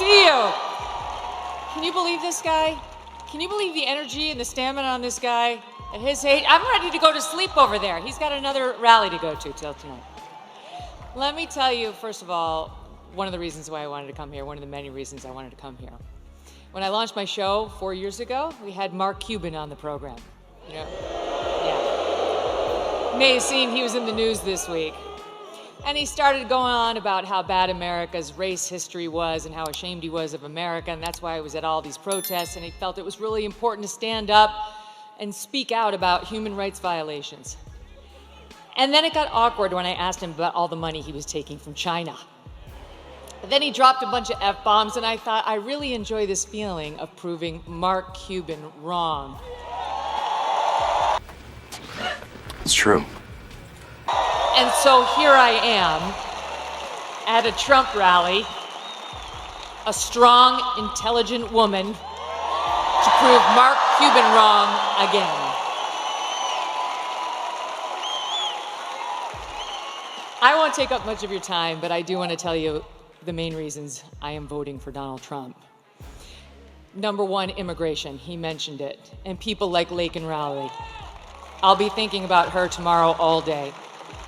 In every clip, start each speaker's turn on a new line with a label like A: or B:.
A: see you. Can you believe this guy? Can you believe the energy and the stamina on this guy? At his age, I'm ready to go to sleep over there. He's got another rally to go to till tonight. Let me tell you, first of all, one of the reasons why I wanted to come here, one of the many reasons I wanted to come here. When I launched my show 4 years ago, we had Mark Cuban on the program. You know? Yeah. May have seen he was in the news this week. And he started going on about how bad America's race history was and how ashamed he was of America, and that's why he was at all these protests, and he felt it was really important to stand up and speak out about human rights violations. And then it got awkward when I asked him about all the money he was taking from China. And then he dropped a bunch of F-bombs, and I thought, I really enjoy this feeling of proving Mark Cuban wrong.
B: It's true.
A: And so here I am at a Trump rally, a strong, intelligent woman to prove Mark Cuban wrong again. I won't take up much of your time, but I do want to tell you the main reasons I am voting for Donald Trump. Number one, immigration. He mentioned it. And people like Laken Riley. I'll be thinking about her tomorrow all day.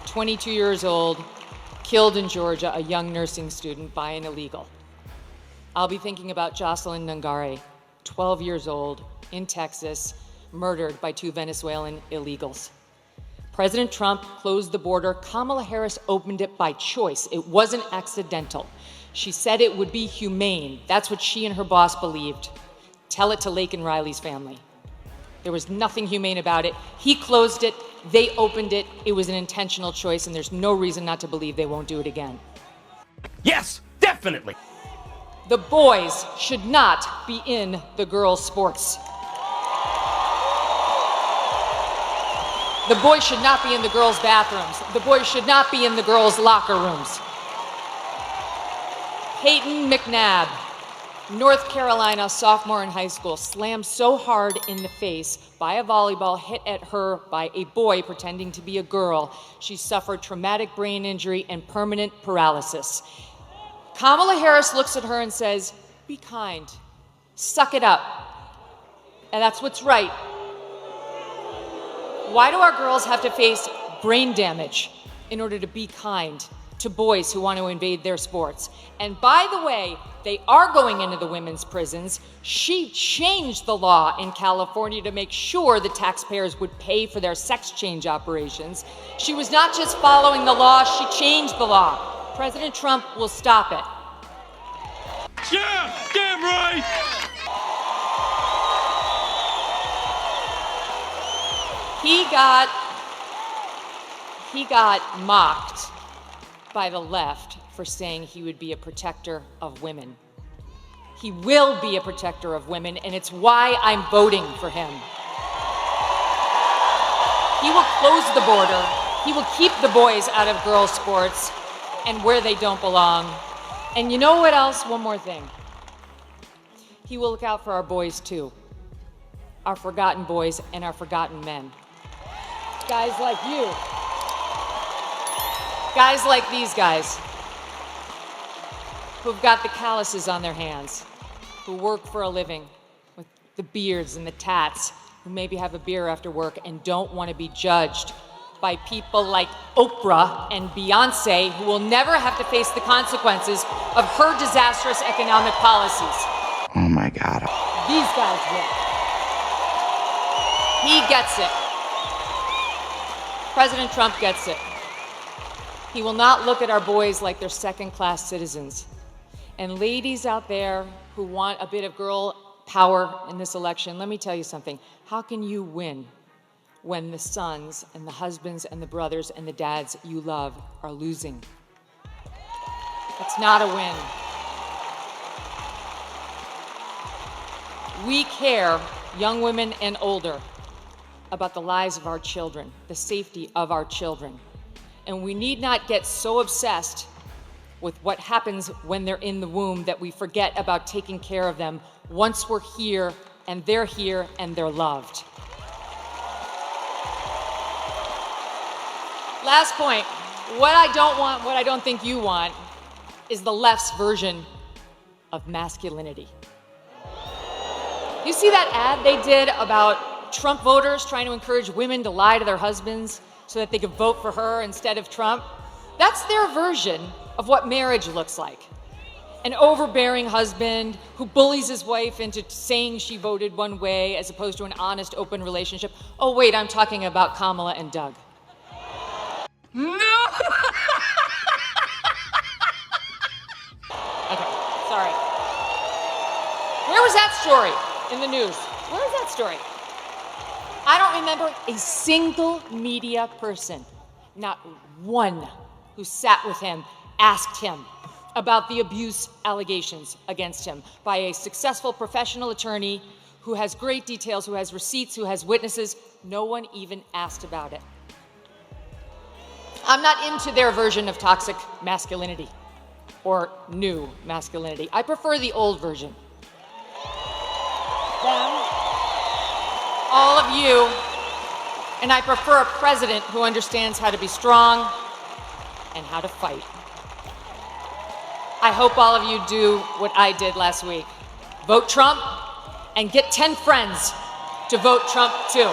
A: 22 years old, killed in Georgia, a young nursing student by an illegal. I'll be thinking about Jocelyn Nungare, 12 years old, in Texas, murdered by 2 Venezuelan illegals. President Trump closed the border. Kamala Harris opened it by choice. It wasn't accidental. She said it would be humane. That's what she and her boss believed. Tell it to Laken Riley's family. There was nothing humane about it. He closed it. They opened it. It was an intentional choice, and there's no reason not to believe they won't do it again.
C: Yes, definitely.
A: The boys should not be in the girls' sports. The boys should not be in the girls' bathrooms. The boys should not be in the girls' locker rooms. Peyton McNabb, North Carolina sophomore in high school, slammed so hard in the face by a volleyball hit at her by a boy pretending to be a girl, she suffered traumatic brain injury and permanent paralysis. Kamala Harris looks at her and says, be kind, suck it up. And that's what's right. Why do our girls have to face brain damage in order to be kind to boys who want to invade their sports? And by the way, they are going into the women's prisons. She changed the law in California to make sure the taxpayers would pay for their sex change operations. She was not just following the law, she changed the law. President Trump will stop it.
C: Yeah, damn right.
A: He got mocked by the left for saying he would be a protector of women. He will be a protector of women, and it's why I'm voting for him. He will close the border. He will keep the boys out of girls' sports and where they don't belong. And you know what else? One more thing. He will look out for our boys too. Our forgotten boys and our forgotten men. Guys like you. Guys like these guys who've got the calluses on their hands, who work for a living with the beards and the tats, who maybe have a beer after work and don't want to be judged by people like Oprah and Beyonce, who will never have to face the consequences of her disastrous economic policies.
B: Oh my God.
A: These guys will. He gets it. President Trump gets it. He will not look at our boys like they're second-class citizens. And ladies out there who want a bit of girl power in this election, let me tell you something. How can you win when the sons and the husbands and the brothers and the dads you love are losing? It's not a win. We care, young women and older, about the lives of our children, the safety of our children. And we need not get so obsessed with what happens when they're in the womb that we forget about taking care of them once we're here and they're loved. Last point, what I don't want, what I don't think you want, is the left's version of masculinity. You see that ad they did about Trump voters trying to encourage women to lie to their husbands so that they could vote for her instead of Trump? That's their version of what marriage looks like. An overbearing husband who bullies his wife into saying she voted one way as opposed to an honest, open relationship. Oh, wait, I'm talking about Kamala and Doug.
C: No!
A: Okay, sorry. Where was that story in the news? Where was that story? I don't remember a single media person, not one, who sat with him, asked him about the abuse allegations against him by a successful professional attorney who has great details, who has receipts, who has witnesses. No one even asked about it. I'm not into their version of toxic masculinity or new masculinity. I prefer the old version. Them, all of you, and I prefer a president who understands how to be strong and how to fight. I hope all of you do what I did last week. Vote Trump and get 10 friends to vote Trump too.